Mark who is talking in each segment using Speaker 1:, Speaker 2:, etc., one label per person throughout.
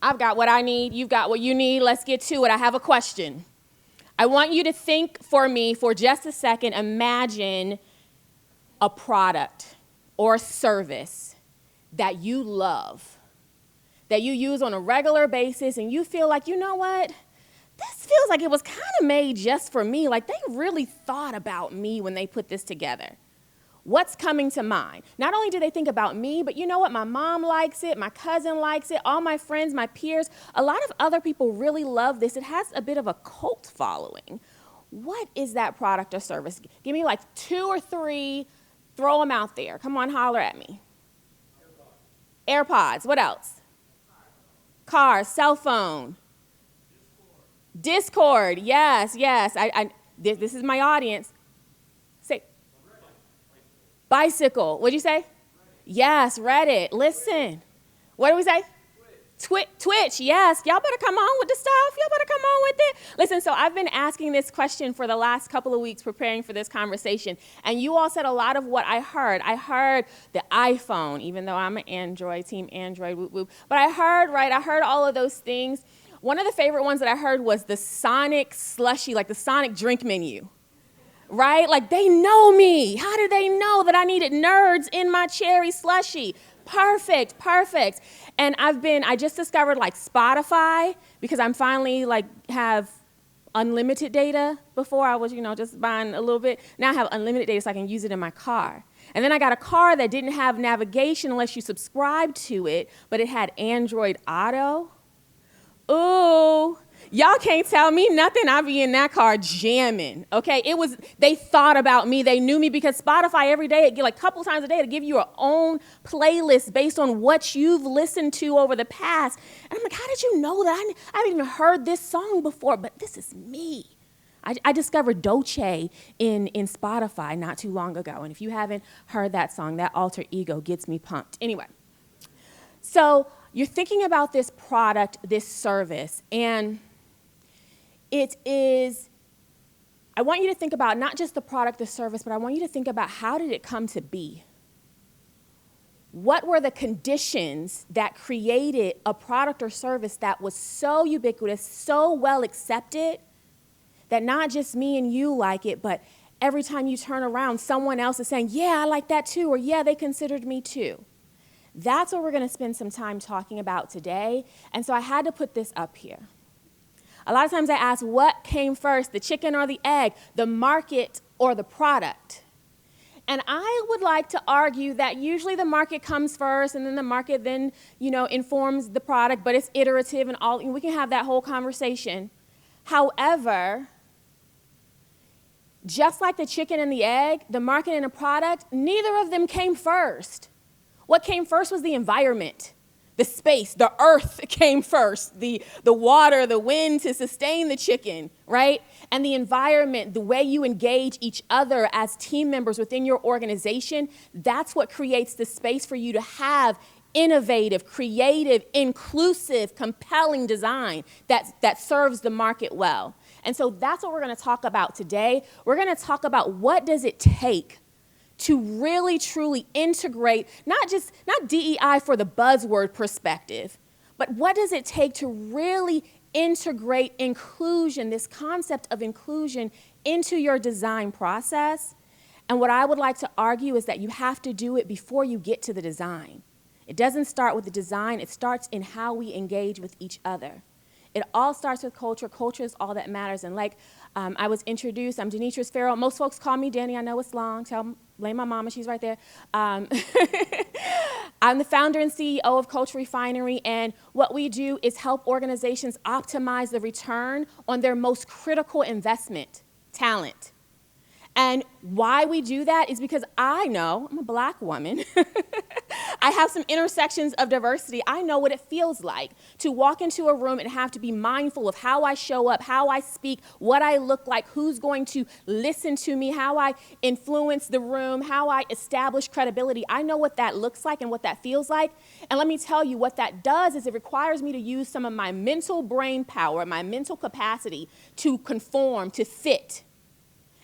Speaker 1: I've got what I need. You've got what you need. Let's get to it. I have a question. I want you to think for me for just a second. Imagine a product or service that you love, that you use on a regular basis, and you feel like, you know what? This feels like it was kind of made just for me. Like they really thought about me when they put this together. What's coming to mind? Not only do they think about me, but you know what? My mom likes it, my cousin likes it, all my friends, my peers, a lot of other people really love this. It has a bit of a cult following. What is that product or service? Give me like 2 or 3, throw them out there. Come on, holler at me. AirPods. What else? Cars, cell phone. Discord. Yes. This is my audience. Say. Bicycle. What'd you say? Yes, Reddit. Listen. What do we say? Twitch. Yes. Y'all better come on with the stuff. Y'all better come on with it. Listen, so I've been asking this question for the last couple of weeks preparing for this conversation, and you all said a lot of what I heard. I heard the iPhone, even though I'm an Android, team Android, whoop, whoop. But I heard all of those things. One of the favorite ones that I heard was the Sonic slushy, like the Sonic drink menu. Right? Like they know me. How do they know that I needed nerds in my cherry slushy? Perfect. And I just discovered like Spotify because I'm finally like have unlimited data. Before I was, just buying a little bit. Now I have unlimited data so I can use it in my car. And then I got a car that didn't have navigation unless you subscribed to it, but it had Android Auto. Ooh. Y'all can't tell me nothing. I be in that car jamming, okay? They thought about me. They knew me because Spotify every day, like a couple times a day, to give you your own playlist based on what you've listened to over the past. And I'm like, how did you know that? I haven't even heard this song before, but this is me. I discovered Dolce in Spotify not too long ago. And if you haven't heard that song, that alter ego gets me pumped. Anyway, so you're thinking about this product, this service, and I want you to think about not just the product, the service, but I want you to think about how did it come to be? What were the conditions that created a product or service that was so ubiquitous, so well accepted, that not just me and you like it, but every time you turn around, someone else is saying, yeah, I like that too, or yeah, they considered me too. That's what we're going to spend some time talking about today. And so I had to put this up here. A lot of times I ask, what came first, the chicken or the egg, the market or the product? And I would like to argue that usually the market comes first and then the market then, informs the product, but it's iterative and we can have that whole conversation. However, just like the chicken and the egg, the market and the product, neither of them came first. What came first was the environment. The space, the earth came first, the water, the wind to sustain the chicken, right? And the environment, the way you engage each other as team members within your organization, that's what creates the space for you to have innovative, creative, inclusive, compelling design that serves the market well. And so that's what we're going to talk about today. We're going to talk about what does it take to really, truly integrate, not DEI for the buzzword perspective, but what does it take to really integrate inclusion, this concept of inclusion, into your design process? And what I would like to argue is that you have to do it before you get to the design. It doesn't start with the design, it starts in how we engage with each other. It all starts with culture. Culture is all that matters. And like I was introduced, I'm Denitresse Ferrell. Most folks call me Denny. I know it's long. Blame my mama. She's right there. I'm the founder and CEO of Refinery. And what we do is help organizations optimize the return on their most critical investment, talent. And why we do that is because I know, I'm a Black woman, I have some intersections of diversity. I know what it feels like to walk into a room and have to be mindful of how I show up, how I speak, what I look like, who's going to listen to me, how I influence the room, how I establish credibility. I know what that looks like and what that feels like. And let me tell you, what that does is it requires me to use some of my mental brain power, my mental capacity to conform, to fit.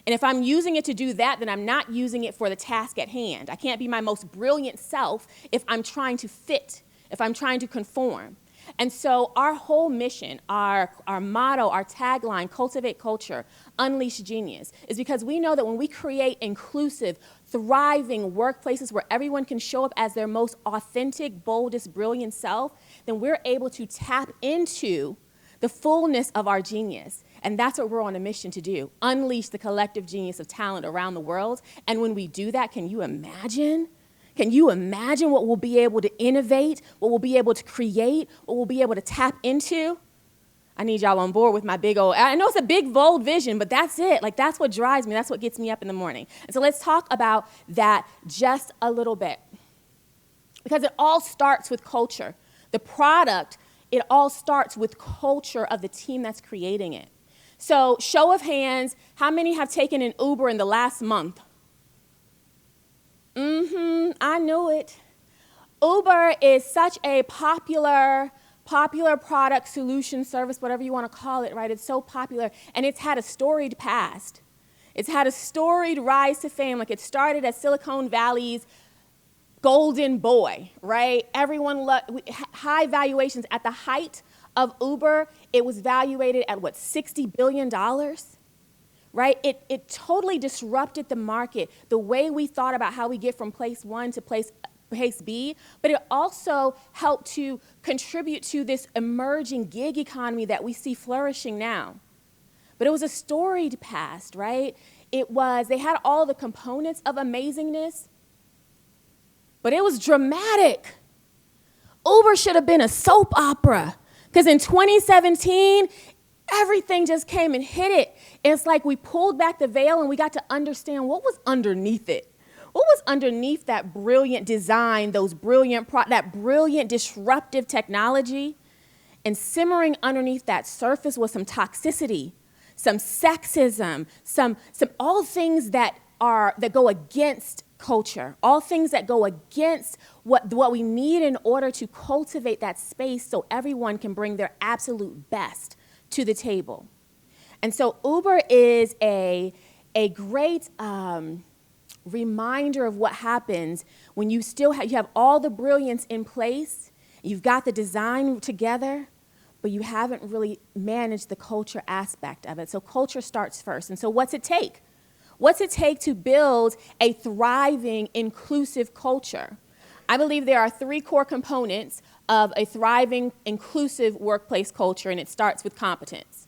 Speaker 1: And if I'm using it to do that, then I'm not using it for the task at hand. I can't be my most brilliant self if I'm trying to fit, if I'm trying to conform. And so our whole mission, our motto, our tagline, cultivate culture, unleash genius, is because we know that when we create inclusive, thriving workplaces where everyone can show up as their most authentic, boldest, brilliant self, then we're able to tap into the fullness of our genius. And that's what we're on a mission to do, unleash the collective genius of talent around the world. And when we do that, can you imagine? Can you imagine what we'll be able to innovate, what we'll be able to create, what we'll be able to tap into? I need y'all on board with my big old, I know it's a big, bold vision, but that's it. Like, that's what drives me. That's what gets me up in the morning. And so let's talk about that just a little bit. Because it all starts with culture. The product, it all starts with culture of the team that's creating it. So show of hands, how many have taken an Uber in the last month? I knew it. Uber is such a popular product, solution, service, whatever you want to call it, right? It's so popular, and it's had a storied past. It's had a storied rise to fame. Like, it started as Silicon Valley's golden boy, right? Everyone high valuations. At the height of Uber, it was valuated at, $60 billion? Right? It totally disrupted the market, the way we thought about how we get from place one to place B, but it also helped to contribute to this emerging gig economy that we see flourishing now. But it was a storied past, right? They had all the components of amazingness, but it was dramatic. Uber should have been a soap opera, because in 2017, everything just came and hit it. It's like we pulled back the veil and we got to understand what was underneath it. What was underneath that brilliant design, that brilliant disruptive technology? And simmering underneath that surface was some toxicity, some sexism, some all things that go against culture, all things that go against what we need in order to cultivate that space so everyone can bring their absolute best to the table. And so Uber is a great reminder of what happens when you have all the brilliance in place, you've got the design together, but you haven't really managed the culture aspect of it. So culture starts first. And so what's it take? What's it take to build a thriving, inclusive culture? I believe there are 3 core components of a thriving, inclusive workplace culture, and it starts with competence.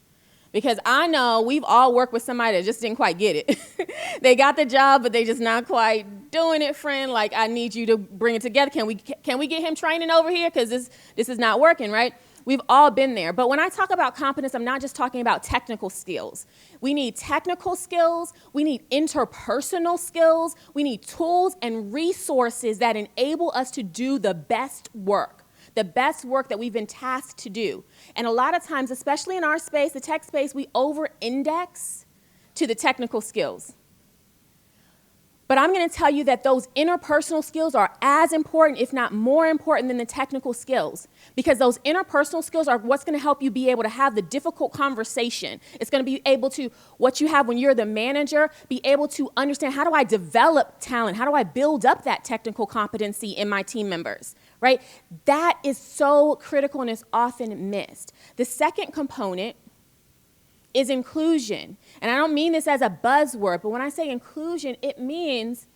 Speaker 1: Because I know we've all worked with somebody that just didn't quite get it. They got the job, but they just not quite doing it, friend. Like, I need you to bring it together. Can we get him training over here? Because this is not working, right? We've all been there. But when I talk about competence, I'm not just talking about technical skills. We need technical skills. We need interpersonal skills. We need tools and resources that enable us to do the best work that we've been tasked to do. And a lot of times, especially in our space, the tech space, we over-index to the technical skills. But I'm going to tell you that those interpersonal skills are as important, if not more important, than the technical skills. Because those interpersonal skills are what's going to help you be able to have the difficult conversation. It's going to be able to, what you have when you're the manager, be able to understand, how do I develop talent? How do I build up that technical competency in my team members? Right? That is so critical and is often missed. The second component is inclusion. And I don't mean this as a buzzword, but when I say inclusion, it means,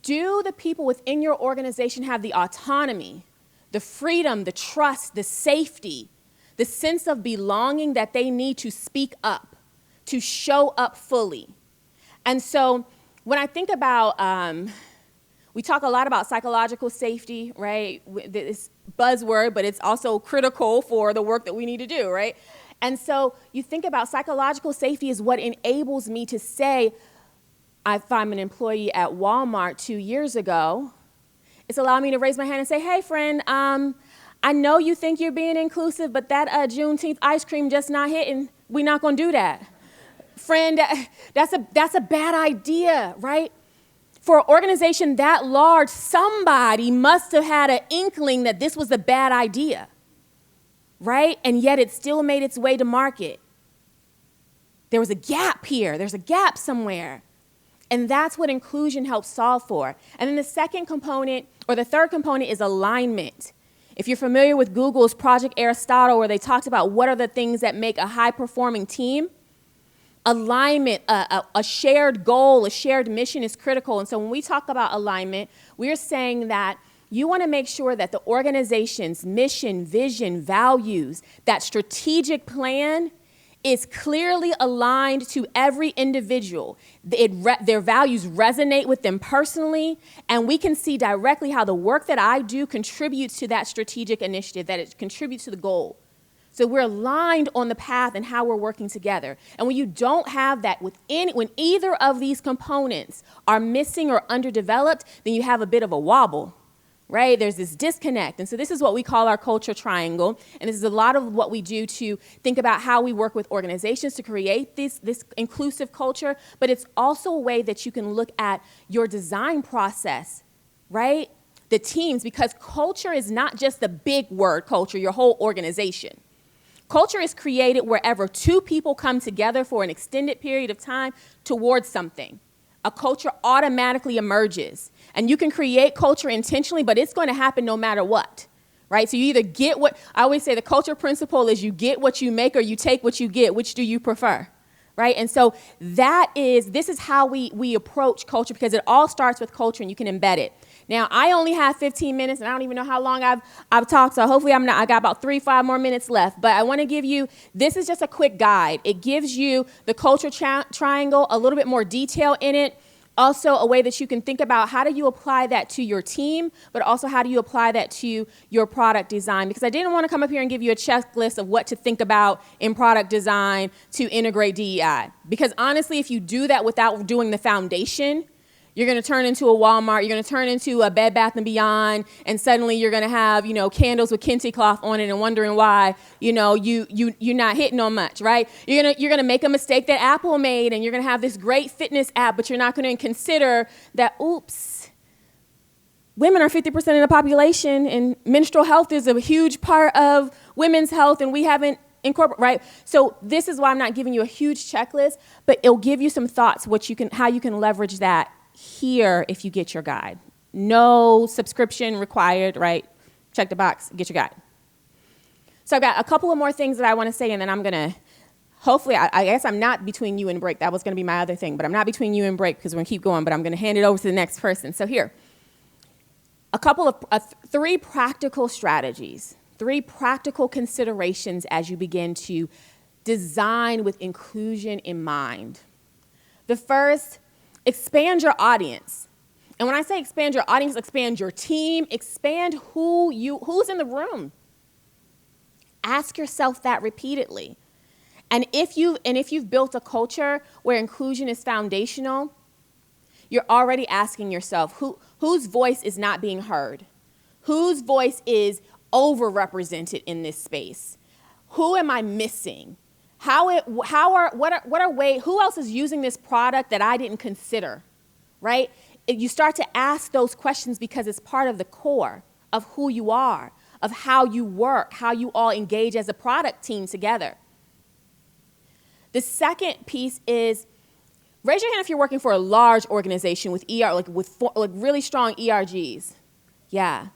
Speaker 1: do the people within your organization have the autonomy, the freedom, the trust, the safety, the sense of belonging that they need to speak up, to show up fully? And so when I think about, we talk a lot about psychological safety, right? This buzzword, but it's also critical for the work that we need to do, right? And so you think about psychological safety is what enables me to say, if I'm an employee at Walmart 2 years ago, it's allowed me to raise my hand and say, hey, friend, I know you think you're being inclusive, but that Juneteenth ice cream just not hitting. We're not going to do that. Friend, that's a bad idea, right? For an organization that large, somebody must have had an inkling that this was a bad idea. Right? And yet it still made its way to market. There was a gap here. There's a gap somewhere. And that's what inclusion helps solve for. And then the second component, or the third component, is alignment. If you're familiar with Google's Project Aristotle, where they talked about what are the things that make a high-performing team, alignment, a shared goal, a shared mission is critical. And so when we talk about alignment, we're saying that you want to make sure that the organization's mission, vision, values, that strategic plan is clearly aligned to every individual. Their values resonate with them personally, and we can see directly how the work that I do contributes to that strategic initiative, that it contributes to the goal. So we're aligned on the path and how we're working together. And when you don't have that, when either of these components are missing or underdeveloped, then you have a bit of a wobble, right? There's this disconnect. And so this is what we call our culture triangle. And this is a lot of what we do to think about how we work with organizations to create this inclusive culture. But it's also a way that you can look at your design process, right? The teams, because culture is not just the big word culture, your whole organization. Culture is created wherever two people come together for an extended period of time towards something. A culture automatically emerges. And you can create culture intentionally, but it's going to happen no matter what, right? So you either get what, I always say the culture principle is you get what you make or you take what you get. Which do you prefer, right? And so this is how we approach culture, because it all starts with culture and you can embed it. Now, I only have 15 minutes, and I don't even know how long I've talked, so hopefully I got about 3-5 more minutes left. But I want to give you, this is just a quick guide. It gives you the culture triangle, a little bit more detail in it. Also, a way that you can think about how do you apply that to your team, but also how do you apply that to your product design? Because I didn't want to come up here and give you a checklist of what to think about in product design to integrate DEI. Because honestly, if you do that without doing the foundation, you're going to turn into a Walmart, you're going to turn into a Bed Bath & Beyond, and suddenly you're going to have, candles with kente cloth on it and wondering why, you're not hitting on much, right? You're going to make a mistake that Apple made, and you're going to have this great fitness app, but you're not going to consider that, oops, women are 50% of the population, and menstrual health is a huge part of women's health, and we haven't incorporated, right? So this is why I'm not giving you a huge checklist, but it'll give you some thoughts how you can leverage that here if you get your guide. No subscription required, right? Check the box, get your guide. So I've got a couple of more things that I want to say, and then I'm going to, hopefully, I guess I'm not between you and break. That was going to be my other thing, but I'm not between you and break because we're going to keep going, but I'm going to hand it over to the next person. So here, a couple of 3 practical strategies, 3 practical considerations as you begin to design with inclusion in mind. The first, expand your audience. And when I say expand your audience, expand your team, expand who's in the room. Ask yourself that repeatedly. And if you've built a culture where inclusion is foundational, you're already asking yourself whose voice is not being heard? Whose voice is overrepresented in this space? Who am I missing? Who else is using this product that I didn't consider, right? You start to ask those questions because it's part of the core of who you are, of how you work, how you all engage as a product team together. The second piece is, raise your hand if you're working for a large organization with really strong ERGs. Yeah.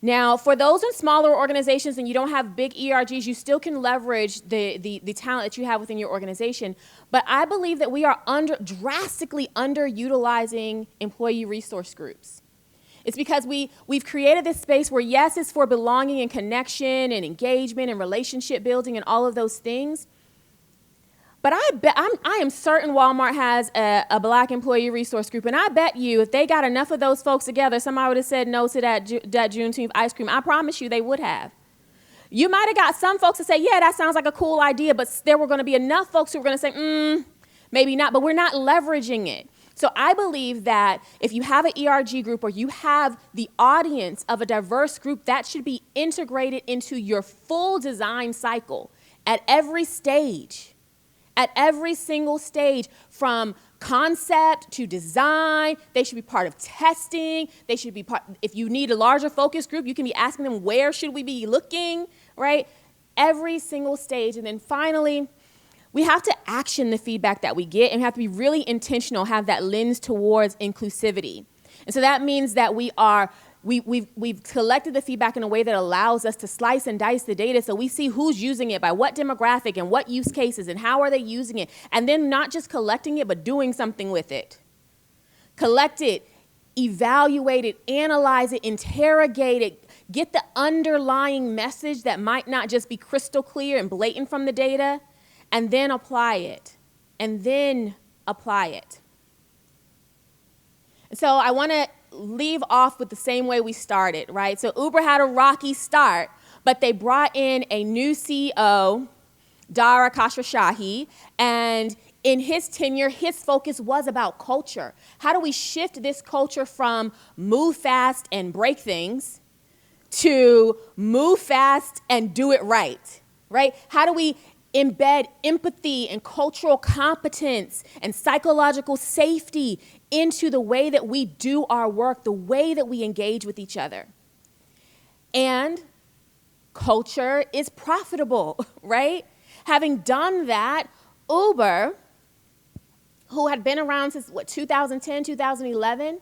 Speaker 1: Now, for those in smaller organizations and you don't have big ERGs, you still can leverage the talent that you have within your organization. But I believe that we are drastically underutilizing employee resource groups. It's because we've created this space where, yes, it's for belonging and connection and engagement and relationship building and all of those things. But I am certain Walmart has a Black employee resource group, and I bet you if they got enough of those folks together, somebody would have said no to that Juneteenth ice cream. I promise you they would have. You might have got some folks to say, yeah, that sounds like a cool idea, but there were going to be enough folks who were going to say, maybe not, but we're not leveraging it. So I believe that if you have an ERG group or you have the audience of a diverse group, that should be integrated into your full design cycle at every stage. At every single stage, from concept to design. They should be part of testing. They should be part, if you need a larger focus group, you can be asking them, where should we be looking, right? Every single stage. And then finally, we have to action the feedback that we get, and we have to be really intentional, have that lens towards inclusivity. And so that means that we are We've collected the feedback in a way that allows us to slice and dice the data so we see who's using it, by what demographic and what use cases and how are they using it. And then not just collecting it, but doing something with it. Collect it, evaluate it, analyze it, interrogate it, get the underlying message that might not just be crystal clear and blatant from the data, and then apply it. And then apply it. So I want to leave off with the same way we started, right? So Uber had a rocky start, but they brought in a new CEO, Dara Khosrowshahi, and in his tenure, his focus was about culture. How do we shift this culture from move fast and break things to move fast and do it right, right? How do we embed empathy and cultural competence and psychological safety into the way that we do our work, the way that we engage with each other? And culture is profitable, right? Having done that, Uber, who had been around since, 2010, 2011,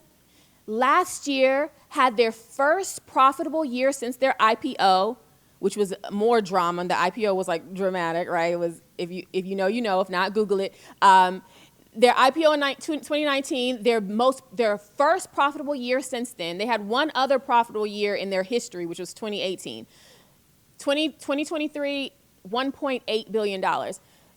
Speaker 1: last year had their first profitable year since their IPO, which was more drama. The IPO was like dramatic, right? It was, if you know, you know. If not, Google it. Their IPO in 2019, their first profitable year since then. They had one other profitable year in their history, which was 2018. 2023, $1.8 billion.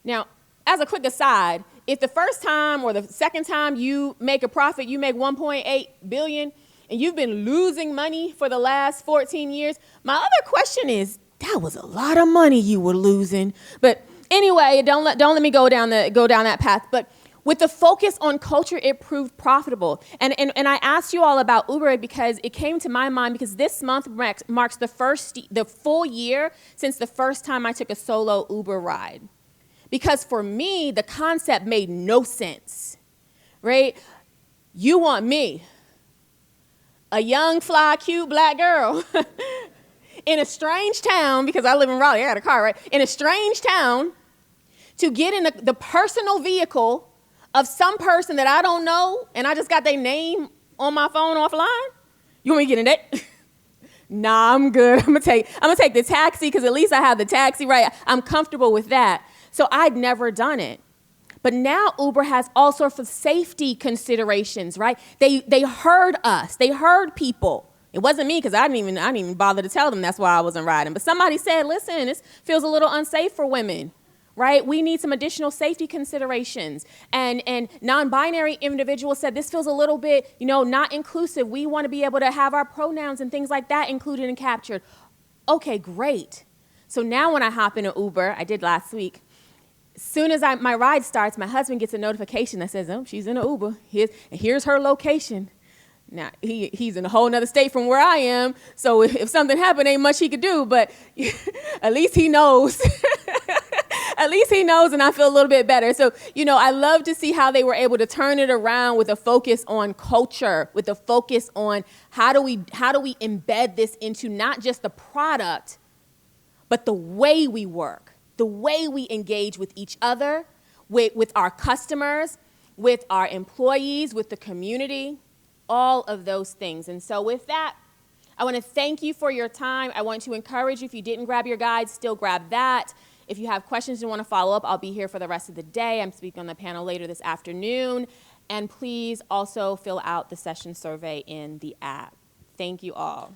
Speaker 1: Now, as a quick aside, if the first time or the second time you make a profit, you make 1.8 billion, and you've been losing money for the last 14 years, my other question is, that was a lot of money you were losing. But anyway, don't let me go down that path. But with the focus on culture, it proved profitable. And I asked you all about Uber because it came to my mind because this month marks the full year since the first time I took a solo Uber ride. Because for me, the concept made no sense, right? You want me, a young, fly, cute black girl in a strange town, because I live in Raleigh, I got a car, right? In a strange town, to get in the personal vehicle of some person that I don't know, and I just got their name on my phone offline? You want me to get in that? Nah, I'm good. I'm gonna take the taxi, because at least I have the taxi, right? I'm comfortable with that. So I'd never done it. But now Uber has all sorts of safety considerations, right? They heard us. They heard people. It wasn't me, because I didn't even bother to tell them that's why I wasn't riding. But somebody said, listen, this feels a little unsafe for women, right? We need some additional safety considerations. And non-binary individuals said this feels a little bit, not inclusive. We want to be able to have our pronouns and things like that included and captured. Okay, great. So now when I hop in an Uber, I did last week, as soon as my ride starts, my husband gets a notification that says, oh, she's in an Uber. Here's her location. Now, he's in a whole nother state from where I am, so if something happened, ain't much he could do, but at least he knows. At least he knows, and I feel a little bit better. So, I love to see how they were able to turn it around with a focus on culture, with a focus on how do we embed this into not just the product, but the way we work, the way we engage with each other, with our customers, with our employees, with the community, all of those things. And so with that, I want to thank you for your time. I want to encourage you, if you didn't grab your guide, still grab that. If you have questions and want to follow up, I'll be here for the rest of the day. I'm speaking on the panel later this afternoon. And please also fill out the session survey in the app. Thank you all.